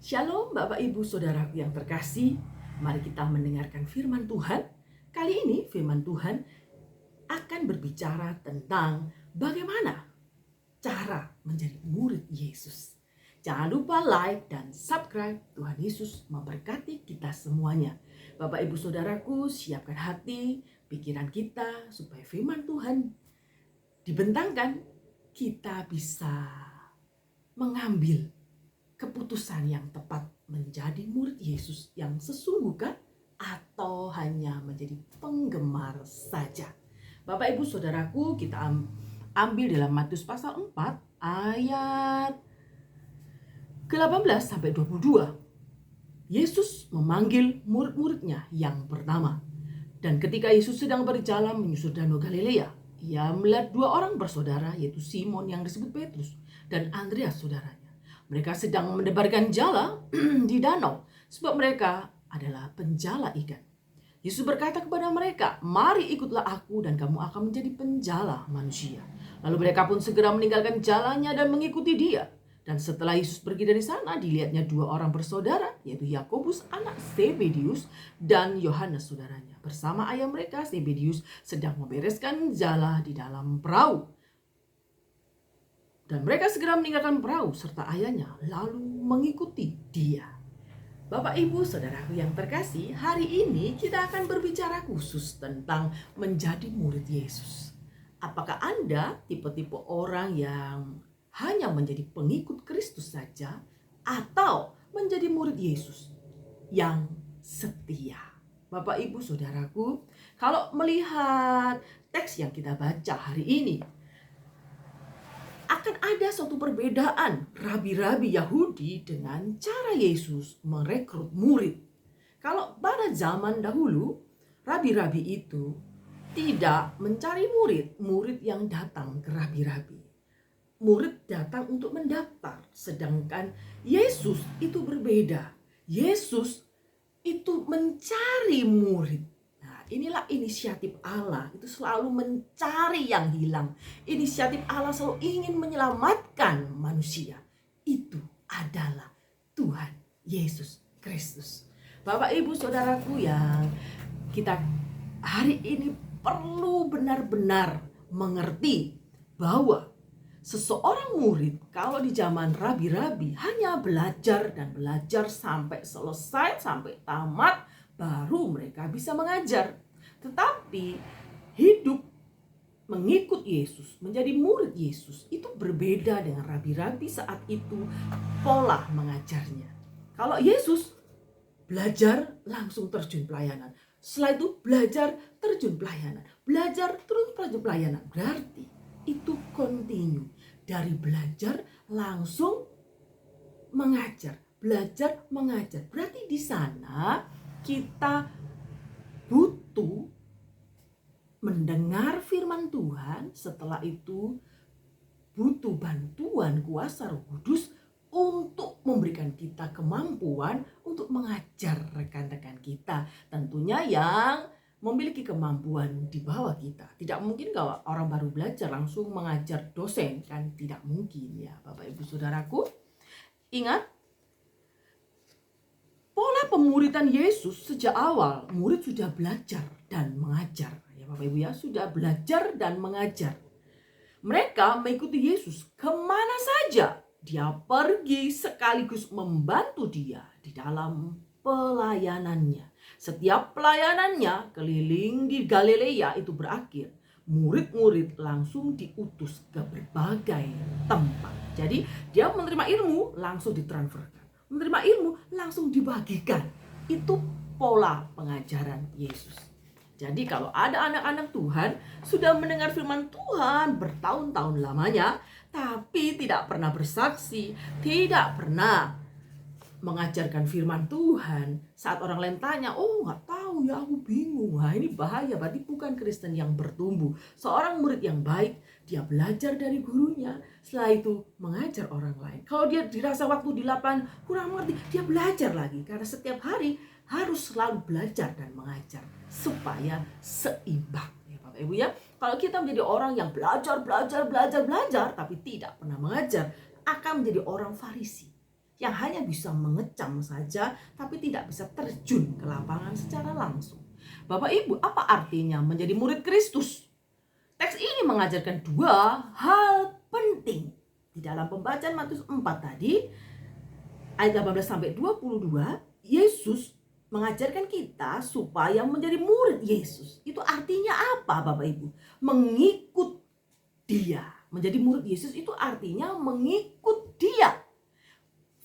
Shalom Bapak Ibu Saudaraku yang terkasih. Mari kita mendengarkan firman Tuhan. Kali ini firman Tuhan akan berbicara tentang bagaimana cara menjadi murid Yesus. Jangan lupa like dan subscribe. Tuhan Yesus memberkati kita semuanya. Bapak Ibu Saudaraku, siapkan hati, pikiran kita supaya firman Tuhan dibentangkan, kita bisa mengambil keputusan yang tepat menjadi murid Yesus yang sesungguhnya atau hanya menjadi penggemar saja. Bapak Ibu Saudaraku, kita ambil dalam Matius pasal 4 ayat ke-18 sampai 22. Yesus memanggil murid-muridnya yang pertama. Dan ketika Yesus sedang berjalan menyusur danau Galilea, ia melihat dua orang bersaudara, yaitu Simon yang disebut Petrus dan Andreas saudaranya. Mereka sedang menebarkan jala di danau, sebab mereka adalah penjala ikan. Yesus berkata kepada mereka, "Mari ikutlah aku dan kamu akan menjadi penjala manusia." Lalu mereka pun segera meninggalkan jalannya dan mengikuti dia. Dan setelah Yesus pergi dari sana, dilihatnya dua orang bersaudara, yaitu Yakobus anak Zebedius dan Yohanes saudaranya. Bersama ayah mereka Zebedius sedang membereskan jala di dalam perahu. Dan mereka segera meninggalkan perahu serta ayahnya, lalu mengikuti dia. Bapak Ibu Saudaraku yang terkasih, hari ini kita akan berbicara khusus tentang menjadi murid Yesus. Apakah Anda tipe-tipe orang yang hanya menjadi pengikut Kristus saja, atau menjadi murid Yesus yang setia? Bapak Ibu Saudaraku, kalau melihat teks yang kita baca hari ini, akan ada suatu perbedaan rabi-rabi Yahudi dengan cara Yesus merekrut murid. Kalau pada zaman dahulu, rabi-rabi itu tidak mencari murid yang datang ke rabi-rabi. Murid datang untuk mendaftar, sedangkan Yesus itu berbeda. Yesus itu mencari murid. Inilah inisiatif Allah, itu selalu mencari yang hilang. Inisiatif Allah selalu ingin menyelamatkan manusia. Itu adalah Tuhan Yesus Kristus. Bapak Ibu Saudaraku yang kita hari ini perlu benar-benar mengerti bahwa seseorang murid kalau di zaman rabi-rabi hanya belajar dan belajar sampai selesai, sampai tamat, baru mereka bisa mengajar. Tetapi hidup mengikut Yesus, menjadi murid Yesus, itu berbeda dengan rabi-rabi saat itu pola mengajarnya. Kalau Yesus belajar langsung terjun pelayanan. Setelah itu belajar terjun pelayanan. Belajar terus terjun pelayanan. Berarti itu continue. Dari belajar langsung mengajar. Belajar mengajar. Berarti di sana kita butuh mendengar firman Tuhan, setelah itu butuh bantuan kuasa Roh Kudus untuk memberikan kita kemampuan untuk mengajar rekan-rekan kita. Tentunya yang memiliki kemampuan di bawah kita. Tidak mungkin kalau orang baru belajar langsung mengajar dosen, kan tidak mungkin ya Bapak Ibu Saudaraku. Ingat, pola pemuridan Yesus sejak awal, murid sudah belajar dan mengajar. Ya Bapak Ibu ya, sudah belajar dan mengajar. Mereka mengikuti Yesus kemana saja dia pergi, sekaligus membantu dia di dalam pelayanannya. Setiap pelayanannya keliling di Galilea itu berakhir, murid-murid langsung diutus ke berbagai tempat. Jadi dia menerima ilmu langsung ditransferkan. Menerima ilmu langsung dibagikan. Itu pola pengajaran Yesus. Jadi kalau ada anak-anak Tuhan sudah mendengar firman Tuhan bertahun-tahun lamanya, tapi tidak pernah bersaksi, tidak pernah mengajarkan firman Tuhan, saat orang lain tanya, "Oh gak tahu ya, aku bingung." Nah, ini bahaya, berarti bukan Kristen yang bertumbuh. Seorang murid yang baik, dia belajar dari gurunya, setelah itu mengajar orang lain. Kalau dia dirasa waktu di lapangan kurang mengerti, dia belajar lagi. Karena setiap hari harus selalu belajar dan mengajar supaya seimbang. Ya Bapak Ibu ya, kalau kita menjadi orang yang belajar tapi tidak pernah mengajar, akan menjadi orang Farisi yang hanya bisa mengecam saja tapi tidak bisa terjun ke lapangan secara langsung. Bapak Ibu, apa artinya menjadi murid Kristus? Teks ini mengajarkan dua hal penting. Di dalam pembacaan Matius 4 tadi, ayat 18 sampai 22, Yesus mengajarkan kita supaya menjadi murid Yesus. Itu artinya apa, Bapak Ibu? Mengikut Dia. Menjadi murid Yesus itu artinya mengikut Dia.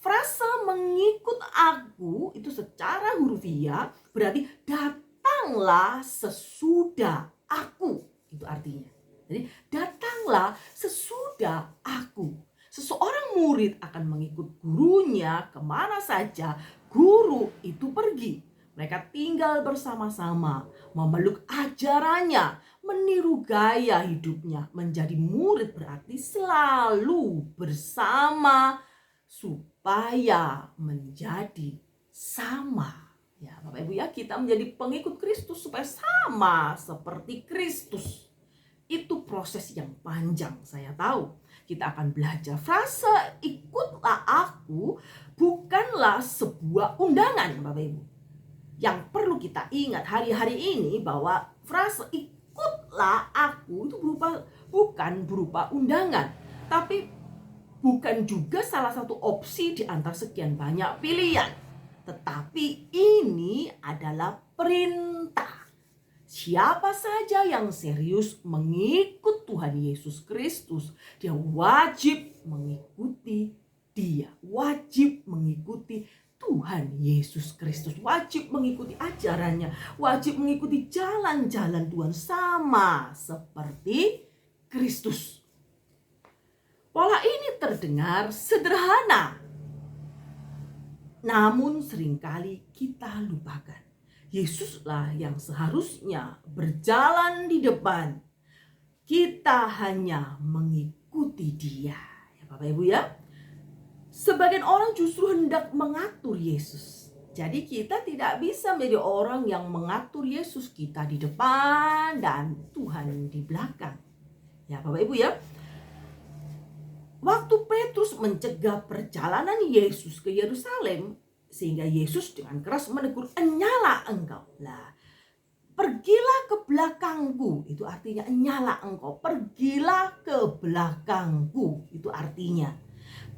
Frasa mengikut aku itu secara hurufiah berarti datanglah sesudah aku. Itu artinya. Jadi datanglah sesudah aku. Seseorang murid akan mengikut gurunya kemana saja guru itu pergi. Mereka tinggal bersama-sama, memeluk ajarannya, meniru gaya hidupnya. Menjadi murid berarti selalu bersama supaya menjadi sama. Ya, Bapak Ibu ya, kita menjadi pengikut Kristus supaya sama seperti Kristus. Itu proses yang panjang, saya tahu. Kita akan belajar. Frasa ikutlah aku bukanlah sebuah undangan, Bapak Ibu. Yang perlu kita ingat hari-hari ini bahwa frasa ikutlah aku itu bukan berupa undangan, tapi bukan juga salah satu opsi di antara sekian banyak pilihan. Tetapi ini adalah perintah. Siapa saja yang serius mengikut Tuhan Yesus Kristus, dia wajib mengikuti Dia, wajib mengikuti Tuhan Yesus Kristus, wajib mengikuti ajarannya, wajib mengikuti jalan-jalan Tuhan sama seperti Kristus. Pola ini terdengar sederhana, namun seringkali kita lupakan. Yesuslah yang seharusnya berjalan di depan. Kita hanya mengikuti Dia. Ya, Bapak Ibu ya. Sebagian orang justru hendak mengatur Yesus. Jadi kita tidak bisa menjadi orang yang mengatur Yesus. Kita di depan dan Tuhan di belakang. Ya, Bapak Ibu ya. Waktu Petrus mencegah perjalanan Yesus ke Yerusalem, sehingga Yesus dengan keras menegur, "Enyala engkau." Lah, pergilah ke belakangku. Itu artinya enyala engkau. Pergilah ke belakangku. Itu artinya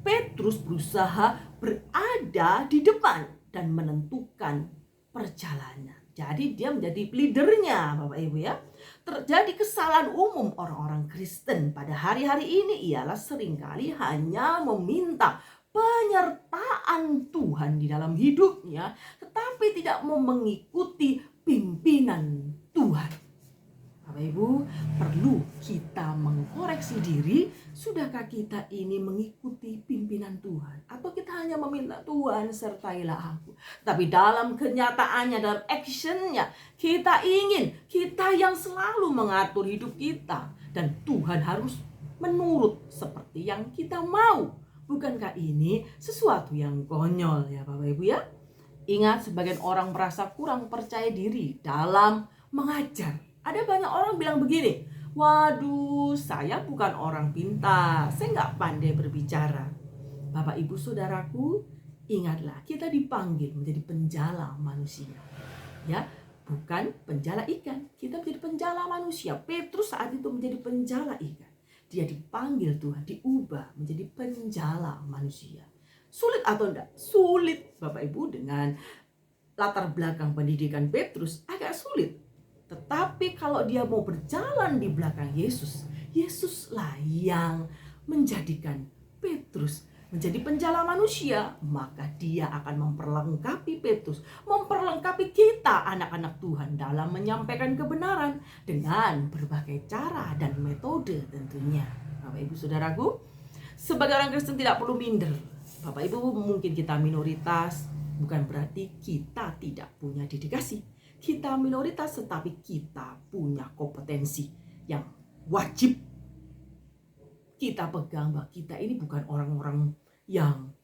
Petrus berusaha berada di depan dan menentukan perjalanan. Jadi dia menjadi leadernya, Bapak Ibu ya. Terjadi kesalahan umum orang-orang Kristen pada hari-hari ini ialah seringkali hanya meminta penyertaan Tuhan di dalam hidupnya, tetapi tidak mau mengikuti pimpinan Tuhan. Bapak Ibu, perlu kita mengkoreksi diri. Sudahkah kita ini mengikuti pimpinan Tuhan? Atau kita hanya meminta, Tuhan sertailah aku. Tapi dalam kenyataannya, dalam actionnya, kita ingin kita yang selalu mengatur hidup kita. Dan Tuhan harus menurut seperti yang kita mau. Bukankah ini sesuatu yang konyol ya Bapak Ibu ya? Ingat, sebagian orang merasa kurang percaya diri dalam mengajar. Ada banyak orang bilang begini, waduh saya bukan orang pintar, saya nggak pandai berbicara. Bapak Ibu Saudaraku, ingatlah kita dipanggil menjadi penjala manusia. Ya, bukan penjala ikan, kita menjadi penjala manusia. Petrus saat itu menjadi penjala ikan. Dia dipanggil Tuhan, diubah menjadi penjala manusia. Sulit atau enggak? Sulit Bapak Ibu, dengan latar belakang pendidikan Petrus agak sulit. Tetapi kalau dia mau berjalan di belakang Yesus, Yesuslah yang menjadikan Petrus menjadi penjala manusia. Maka dia akan memperlengkapi Petrus, memperlengkapi kita anak-anak Tuhan dalam menyampaikan kebenaran dengan berbagai cara dan metode tentunya. Bapak Ibu Saudaraku, sebagai orang Kristen tidak perlu minder. Bapak Ibu, mungkin kita minoritas, bukan berarti kita tidak punya dedikasi. Kita minoritas tetapi kita punya kompetensi yang wajib kita pegang, bahwa kita ini bukan orang-orang yang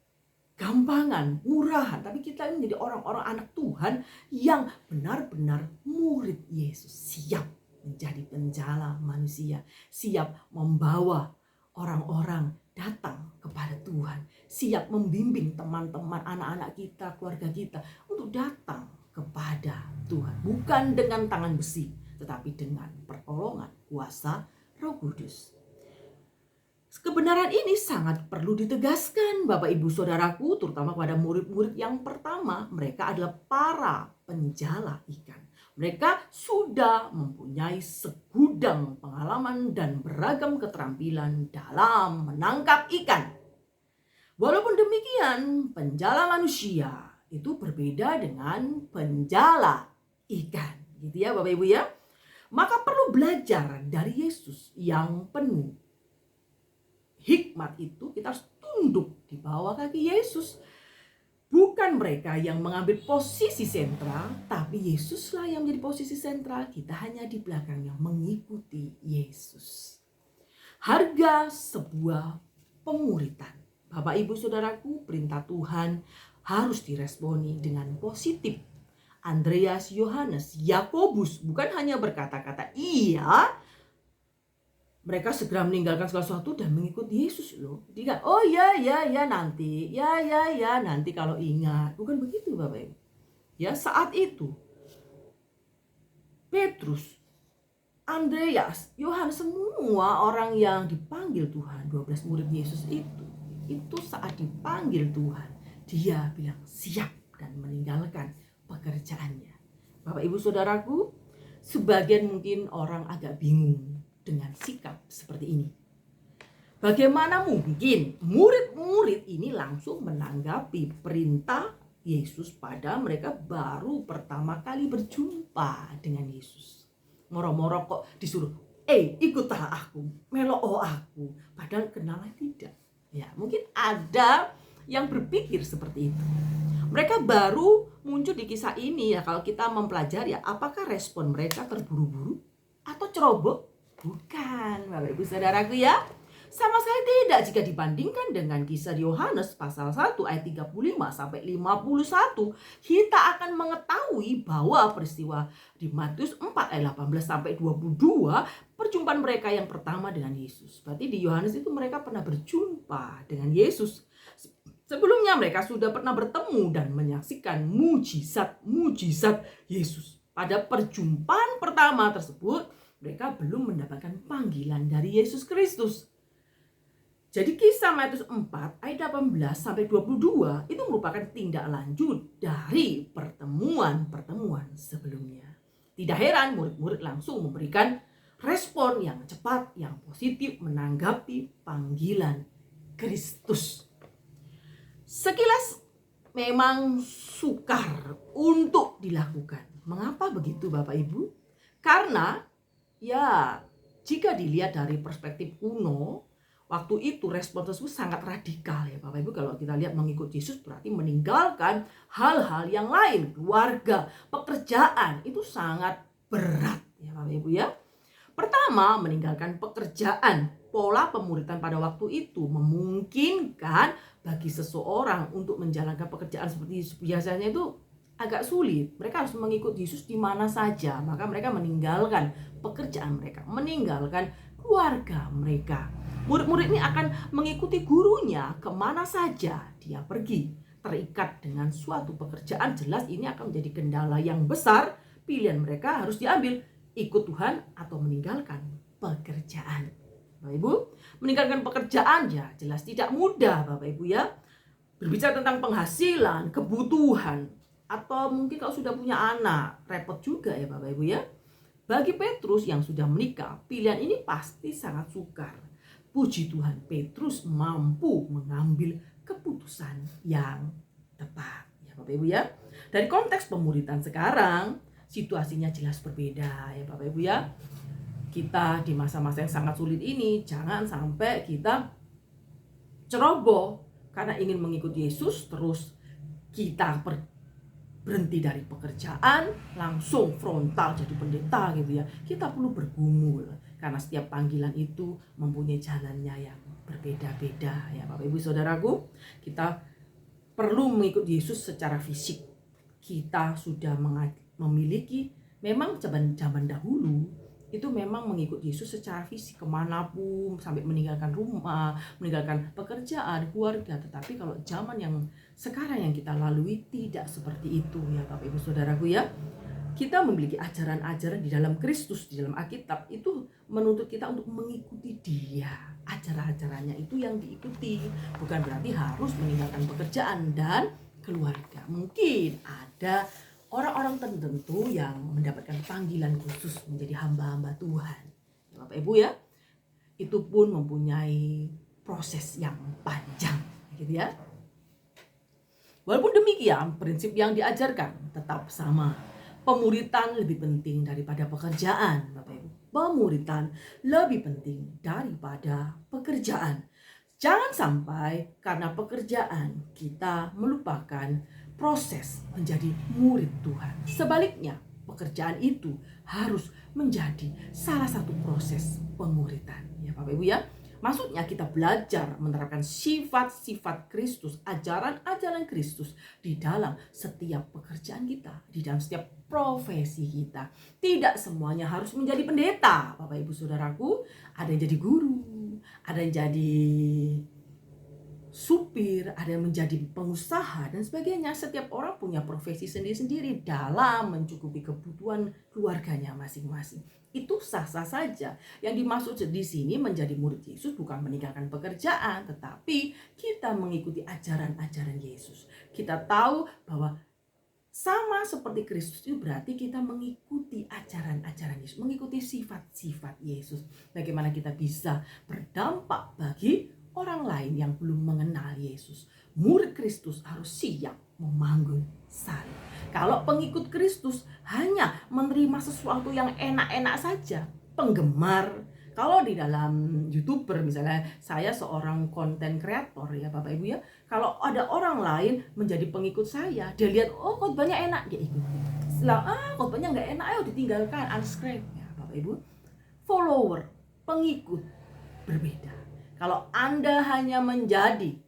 gampangan, murahan, tapi kita ini menjadi orang-orang anak Tuhan yang benar-benar murid Yesus, siap menjadi penjala manusia, siap membawa orang-orang datang kepada Tuhan, siap membimbing teman-teman, anak-anak kita, keluarga kita untuk datang kepada Tuhan, bukan dengan tangan besi, tetapi dengan pertolongan kuasa Roh Kudus. Kebenaran ini sangat perlu ditegaskan, Bapak Ibu Saudaraku, terutama kepada murid-murid yang pertama. Mereka adalah para penjala ikan. Mereka sudah mempunyai segudang pengalaman dan beragam keterampilan dalam menangkap ikan. Walaupun demikian, penjala manusia itu berbeda dengan penjala ikan. Gitu ya Bapak Ibu ya. Maka perlu belajar dari Yesus yang penuh hikmat itu. Kita harus tunduk di bawah kaki Yesus. Bukan mereka yang mengambil posisi sentral, tapi Yesuslah yang menjadi posisi sentral. Kita hanya di belakangnya mengikuti Yesus. Harga sebuah pemuritan. Bapak Ibu Saudaraku, perintah Tuhan harus diresponi dengan positif. Andreas, Yohanes, Yakobus bukan hanya berkata-kata iya, mereka segera meninggalkan segala sesuatu dan mengikuti Yesus loh. Tidak, oh ya nanti, ya nanti kalau ingat. Bukan begitu Bapak Ibu. Ya, saat itu Petrus, Andreas, Yohanes, semua orang yang dipanggil Tuhan, 12 murid Yesus itu saat dipanggil Tuhan, dia bilang siap dan meninggalkan pekerjaannya. Bapak Ibu Saudaraku, sebagian mungkin orang agak bingung dengan sikap seperti ini. Bagaimana mungkin murid-murid ini langsung menanggapi perintah Yesus pada mereka baru pertama kali berjumpa dengan Yesus. Moro-moro kok disuruh, ikutlah aku, meloo aku, padahal kenalan tidak. Ya, mungkin ada yang berpikir seperti itu. Mereka baru muncul di kisah ini ya, kalau kita mempelajari ya, apakah respon mereka terburu-buru atau ceroboh? Bukan, Bapak Ibu Saudaraku ya. Sama sekali tidak jika dibandingkan dengan kisah Yohanes pasal 1 ayat 35 sampai 51. Kita akan mengetahui bahwa peristiwa di Matius 4 ayat 18 sampai 22, perjumpaan mereka yang pertama dengan Yesus. Berarti di Yohanes itu mereka pernah berjumpa dengan Yesus. Sebelumnya mereka sudah pernah bertemu dan menyaksikan mujizat Yesus. Pada perjumpaan pertama tersebut, mereka belum mendapatkan panggilan dari Yesus Kristus. Jadi kisah Matius 4 ayat 18 sampai 22 itu merupakan tindak lanjut dari pertemuan sebelumnya. Tidak heran murid-murid langsung memberikan respon yang cepat, yang positif menanggapi panggilan Kristus. Sekilas memang sukar untuk dilakukan. Mengapa begitu Bapak Ibu? Karena ya, jika dilihat dari perspektif kuno, waktu itu respon tersebut sangat radikal ya Bapak Ibu. Kalau kita lihat mengikut Yesus berarti meninggalkan hal-hal yang lain, keluarga, pekerjaan, itu sangat berat ya Bapak Ibu ya. Pertama, meninggalkan pekerjaan. Pola pemuritan pada waktu itu memungkinkan bagi seseorang untuk menjalankan pekerjaan seperti biasanya itu agak sulit. Mereka harus mengikuti Yesus di mana saja. Maka mereka meninggalkan pekerjaan mereka, meninggalkan keluarga mereka. Murid-murid ini akan mengikuti gurunya kemana saja dia pergi. Terikat dengan suatu pekerjaan, jelas ini akan menjadi kendala yang besar. Pilihan mereka harus diambil, ikut Tuhan atau meninggalkan pekerjaan. Bapak Ibu, meninggalkan pekerjaan ya jelas tidak mudah Bapak Ibu ya. Berbicara tentang penghasilan, kebutuhan, atau mungkin kalau sudah punya anak, repot juga ya Bapak Ibu ya. Bagi Petrus yang sudah menikah, pilihan ini pasti sangat sukar. Puji Tuhan, Petrus mampu mengambil keputusan yang tepat. Ya Bapak Ibu ya. Dari konteks pemuritan sekarang, situasinya jelas berbeda ya Bapak Ibu ya. Kita di masa-masa yang sangat sulit ini, jangan sampai kita ceroboh karena ingin mengikuti Yesus, terus kita berhenti dari pekerjaan, langsung frontal jadi pendeta gitu ya. Kita perlu bergumul karena setiap panggilan itu mempunyai jalannya yang berbeda-beda ya Bapak Ibu Saudaraku. Kita perlu mengikuti Yesus secara fisik. Kita sudah memiliki, memang zaman dahulu itu memang mengikut Yesus secara fisik kemanapun, sampai meninggalkan rumah, meninggalkan pekerjaan, keluarga. Tetapi kalau zaman yang sekarang yang kita lalui tidak seperti itu ya Bapak Ibu Saudaraku ya. Kita memiliki ajaran-ajaran di dalam Kristus, di dalam Alkitab itu menuntut kita untuk mengikuti Dia. Ajaran-ajarannya itu yang diikuti, bukan berarti harus meninggalkan pekerjaan dan keluarga. Mungkin ada orang-orang tertentu yang mendapatkan panggilan khusus menjadi hamba-hamba Tuhan. Bapak Ibu ya, itu pun mempunyai proses yang panjang, gitu ya. Walaupun demikian, prinsip yang diajarkan tetap sama. Pemuritan lebih penting daripada pekerjaan, Bapak Ibu. Pemuritan lebih penting daripada pekerjaan. Jangan sampai karena pekerjaan kita melupakan proses menjadi murid Tuhan. Sebaliknya, pekerjaan itu harus menjadi salah satu proses pemuritan. Ya Bapak Ibu ya. Maksudnya kita belajar menerapkan sifat-sifat Kristus, ajaran-ajaran Kristus di dalam setiap pekerjaan kita, di dalam setiap profesi kita. Tidak semuanya harus menjadi pendeta, Bapak Ibu Saudaraku. Ada yang jadi guru, ada yang jadi supir, ada yang menjadi pengusaha dan sebagainya. Setiap orang punya profesi sendiri-sendiri dalam mencukupi kebutuhan keluarganya masing-masing. Itu sah-sah saja. Yang dimaksud di sini menjadi murid Yesus bukan meninggalkan pekerjaan, tetapi kita mengikuti ajaran-ajaran Yesus. Kita tahu bahwa sama seperti Kristus itu berarti kita mengikuti ajaran-ajaran Yesus, mengikuti sifat-sifat Yesus. Bagaimana kita bisa berdampak bagi orang lain yang belum mengenal Yesus. Murid Kristus harus siap memanggul salib. Kalau pengikut Kristus hanya menerima sesuatu yang enak-enak saja, penggemar. Kalau di dalam YouTuber misalnya, saya seorang konten kreator ya Bapak Ibu ya. Kalau ada orang lain menjadi pengikut saya, dia lihat oh khotbahnya enak, dia ikut. Setelah khotbahnya nggak enak, ayo ditinggalkan, unsubscribe ya Bapak Ibu. Follower, pengikut berbeda. Kalau Anda hanya menjadi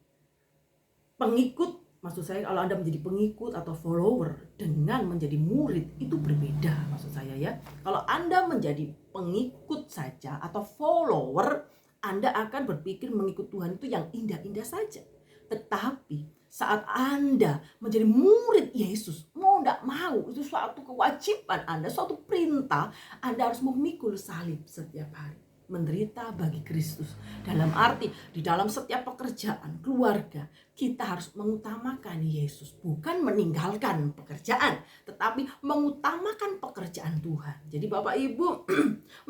pengikut, maksud saya kalau Anda menjadi pengikut atau follower dengan menjadi murid itu berbeda maksud saya ya. Kalau Anda menjadi pengikut saja atau follower, Anda akan berpikir mengikut Tuhan itu yang indah-indah saja. Tetapi saat Anda menjadi murid Yesus, mau tidak mau, itu suatu kewajiban Anda, suatu perintah, Anda harus memikul salib setiap hari. Menderita bagi Kristus. Dalam arti di dalam setiap pekerjaan, keluarga, kita harus mengutamakan Yesus, bukan meninggalkan pekerjaan, tetapi mengutamakan pekerjaan Tuhan. Jadi Bapak Ibu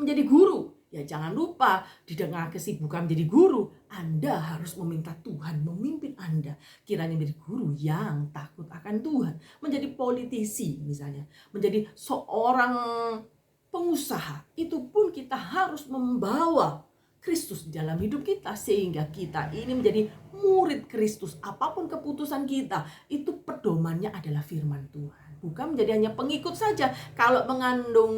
menjadi guru, ya jangan lupa di tengah kesibukan menjadi guru, Anda harus meminta Tuhan memimpin Anda. Kiranya menjadi guru yang takut akan Tuhan, menjadi politisi misalnya, menjadi seorang pengusaha, itu pun kita harus membawa Kristus dalam hidup kita sehingga kita ini menjadi murid Kristus. Apapun keputusan kita, itu pedomannya adalah firman Tuhan. Bukan menjadi hanya pengikut saja. Kalau mengandung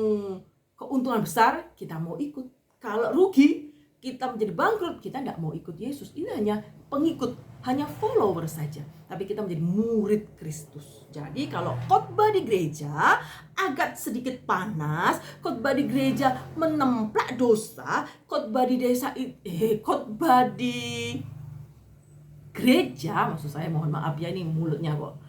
keuntungan besar, kita mau ikut. Kalau rugi, kita menjadi bangkrut, kita tidak mau ikut Yesus. Ini hanya pengikut, hanya follower saja. Tapi kita menjadi murid Kristus. Jadi kalau khotbah di gereja agak sedikit panas, khotbah di gereja menemplak dosa, khotbah di khotbah di gereja, maksud saya mohon maaf ya ini mulutnya kok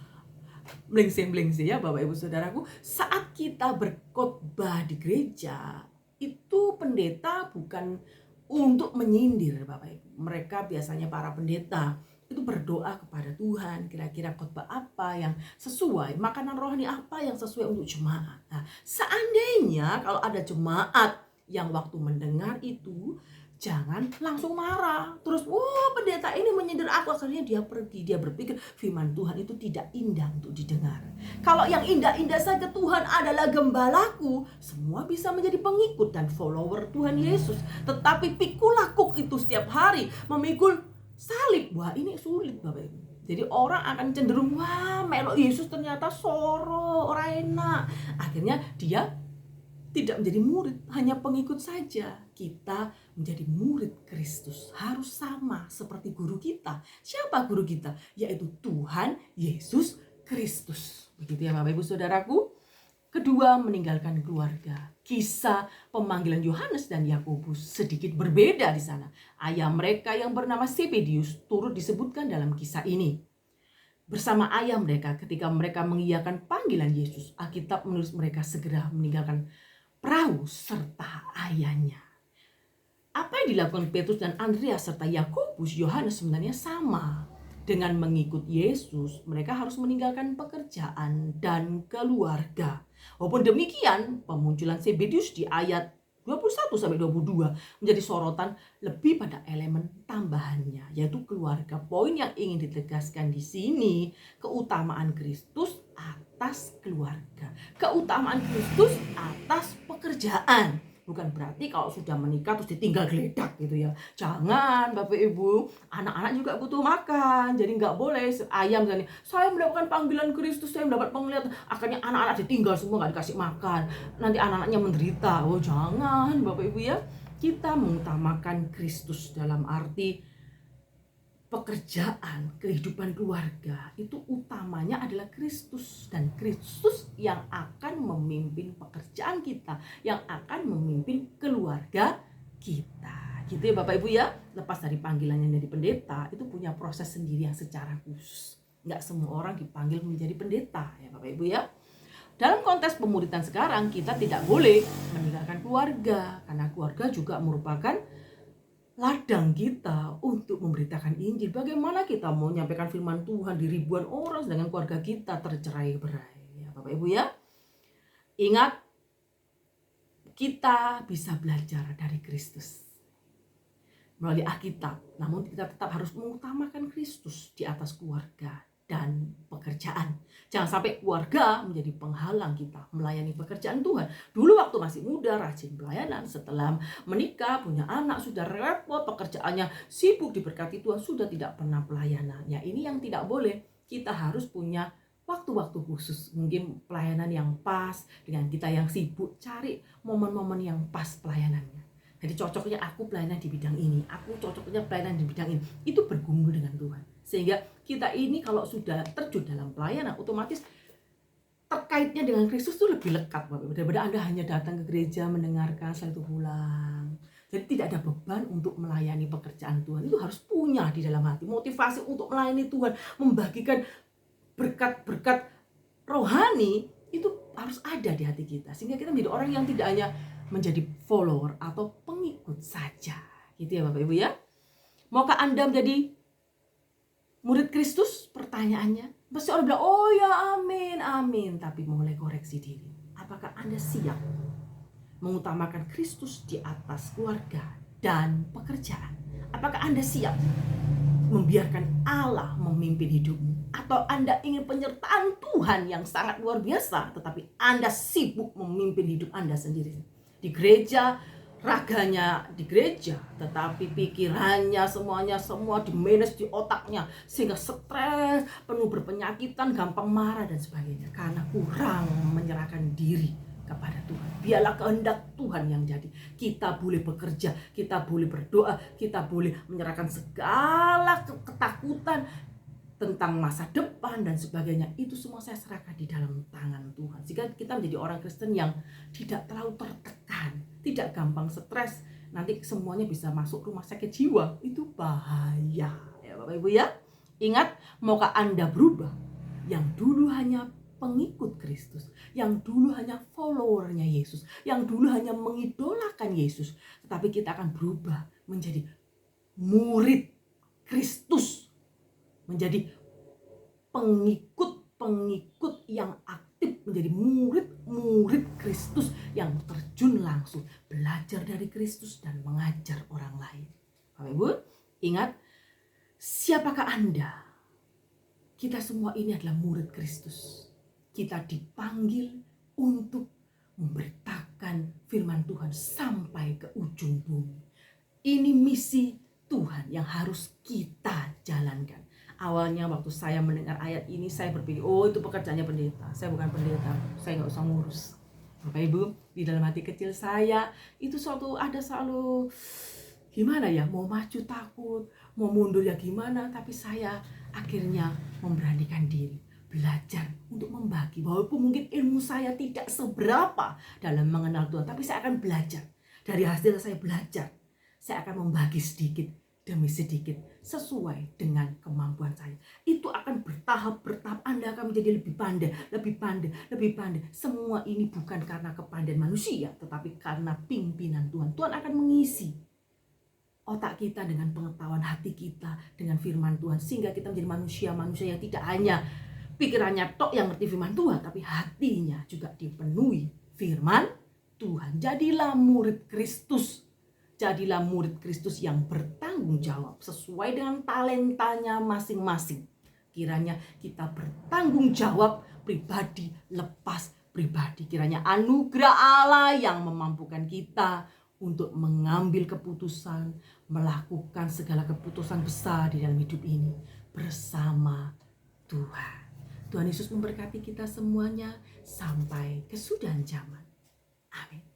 melengsing-melengsing ya Bapak Ibu Saudaraku. Saat kita berkhotbah di gereja, itu pendeta bukan untuk menyindir Bapak Ibu. Mereka biasanya para pendeta itu berdoa kepada Tuhan, kira-kira khotbah apa yang sesuai, makanan rohani apa yang sesuai untuk jemaat. Nah, seandainya kalau ada jemaat yang waktu mendengar itu, jangan langsung marah. Terus, pendeta ini menyindir aku, akhirnya dia pergi. Dia berpikir firman Tuhan itu tidak indah untuk didengar. Kalau yang indah-indah saja Tuhan adalah gembalaku, semua bisa menjadi pengikut dan follower Tuhan Yesus. Tetapi pikul lakuk itu setiap hari memikul salib, wah ini sulit Bapak Ibu. Jadi orang akan cenderung, wah melok Yesus ternyata soro, ora enak. Akhirnya dia tidak menjadi murid, hanya pengikut saja. Kita menjadi murid Kristus harus sama seperti guru kita. Siapa guru kita? Yaitu Tuhan Yesus Kristus. Begitu ya Bapak Ibu Saudaraku. Kedua, meninggalkan keluarga. Kisah pemanggilan Yohanes dan Yakobus sedikit berbeda di sana. Ayah mereka yang bernama Zebedius turut disebutkan dalam kisah ini. Bersama ayah mereka ketika mereka mengiyakan panggilan Yesus, Alkitab menulis mereka segera meninggalkan perahu serta ayahnya. Apa yang dilakukan Petrus dan Andreas serta Yakobus, Yohanes sebenarnya sama. Dengan mengikut Yesus, mereka harus meninggalkan pekerjaan dan keluarga. Walaupun demikian, pemunculan Zebedius di ayat 21-22 menjadi sorotan lebih pada elemen tambahannya, yaitu keluarga. Poin yang ingin ditegaskan di sini, keutamaan Kristus atas keluarga, keutamaan Kristus atas pekerjaan. Bukan berarti kalau sudah menikah terus ditinggal geledak gitu ya. Jangan Bapak Ibu, anak-anak juga butuh makan. Jadi nggak boleh ayam misalnya, saya mendapatkan panggilan Kristus, saya mendapat penglihatan. Akhirnya anak-anak ditinggal semua, nggak dikasih makan. Nanti anak-anaknya menderita. Oh jangan Bapak Ibu ya. Kita mengutamakan Kristus dalam arti pekerjaan, kehidupan keluarga itu utamanya adalah Kristus, dan Kristus yang akan memimpin pekerjaan kita, yang akan memimpin keluarga kita. Gitu ya Bapak Ibu ya. Lepas dari panggilannya menjadi pendeta, itu punya proses sendiri yang secara khusus. Nggak semua orang dipanggil menjadi pendeta ya Bapak Ibu ya. Dalam konteks pemuridan sekarang, kita tidak boleh meninggalkan keluarga, karena keluarga juga merupakan ladang kita untuk memberitakan Injil. Bagaimana kita mau menyampaikan firman Tuhan di ribuan orang sedangkan keluarga kita tercerai-berai ya Bapak Ibu ya. Ingat, kita bisa belajar dari Kristus melalui Alkitab, namun kita tetap harus mengutamakan Kristus di atas keluarga dan pekerjaan. Jangan sampai keluarga menjadi penghalang kita melayani pekerjaan Tuhan. Dulu waktu masih muda rajin pelayanan, setelah menikah punya anak sudah repot, pekerjaannya sibuk diberkati Tuhan, sudah tidak pernah pelayanan. Ya ini yang tidak boleh. Kita harus punya waktu-waktu khusus, mungkin pelayanan yang pas dengan kita yang sibuk, cari momen-momen yang pas pelayanannya. Jadi cocoknya aku pelayanan di bidang ini, aku cocoknya pelayanan di bidang ini. Itu bergumul dengan Tuhan. Sehingga kita ini kalau sudah terjun dalam pelayanan, otomatis terkaitnya dengan Kristus itu lebih lekat. Daripada Anda hanya datang ke gereja, mendengarkan, setelah itu pulang. Jadi tidak ada beban untuk melayani pekerjaan Tuhan. Itu harus punya di dalam hati. Motivasi untuk melayani Tuhan, membagikan berkat-berkat rohani, itu harus ada di hati kita. Sehingga kita menjadi orang yang tidak hanya menjadi follower atau pengikut saja. Gitu ya Bapak Ibu ya. Maukah Anda menjadi murid Kristus? Pertanyaannya. Pasti orang bilang, oh ya amin, amin. Tapi mulai koreksi diri. Apakah Anda siap mengutamakan Kristus di atas keluarga dan pekerjaan? Apakah Anda siap membiarkan Allah memimpin hidupmu? Atau Anda ingin penyertaan Tuhan yang sangat luar biasa, tetapi Anda sibuk memimpin hidup Anda sendiri? Di gereja, raganya di gereja, tetapi pikirannya semuanya semua di-manage di otaknya, sehingga stres, penuh berpenyakitan, gampang marah dan sebagainya, karena kurang menyerahkan diri kepada Tuhan. Biarlah kehendak Tuhan yang jadi. Kita boleh bekerja, kita boleh berdoa, kita boleh menyerahkan segala ketakutan tentang masa depan dan sebagainya. Itu semua saya serahkan di dalam tangan Tuhan. Sehingga kita menjadi orang Kristen yang tidak terlalu tertekan, tidak gampang stres. Nanti semuanya bisa masuk rumah sakit jiwa. Itu bahaya ya Bapak Ibu ya. Ingat, maukah Anda berubah? Yang dulu hanya pengikut Kristus, yang dulu hanya followernya Yesus, yang dulu hanya mengidolakan Yesus, tetapi kita akan berubah menjadi murid Kristus, menjadi pengikut-pengikut yang aktif, menjadi murid-murid Kristus yang terjun langsung belajar dari Kristus dan mengajar orang lain. Bapak Ibu, ingat, siapakah Anda? Kita semua ini adalah murid Kristus. Kita dipanggil untuk memberitakan firman Tuhan sampai ke ujung bumi. Ini misi Tuhan yang harus kita jalankan. Awalnya waktu saya mendengar ayat ini, saya berpikir, oh itu pekerjaannya pendeta. Saya bukan pendeta, saya nggak usah ngurus. Bapak Ibu, di dalam hati kecil saya itu selalu gimana ya, mau maju takut, mau mundur ya gimana. Tapi saya akhirnya memberanikan diri, belajar untuk membagi. Walaupun mungkin ilmu saya tidak seberapa dalam mengenal Tuhan, tapi saya akan belajar. Dari hasil saya belajar, saya akan membagi sedikit demi sedikit sesuai dengan kemampuan saya. Itu akan bertahap. Anda akan menjadi lebih pandai. Semua ini bukan karena kepandaian manusia, tetapi karena pimpinan Tuhan. Tuhan akan mengisi otak kita dengan pengetahuan hati kita dengan firman Tuhan, sehingga kita menjadi manusia yang tidak hanya pikirannya tok yang ngerti firman Tuhan, tapi hatinya juga dipenuhi firman Tuhan. Jadilah murid Kristus. Jadilah murid Kristus yang bertanggung jawab sesuai dengan talentanya masing-masing. Kiranya kita bertanggung jawab pribadi lepas pribadi. Kiranya anugerah Allah yang memampukan kita untuk mengambil keputusan, melakukan segala keputusan besar di dalam hidup ini bersama Tuhan. Tuhan Yesus memberkati kita semuanya sampai kesudahan zaman. Amin.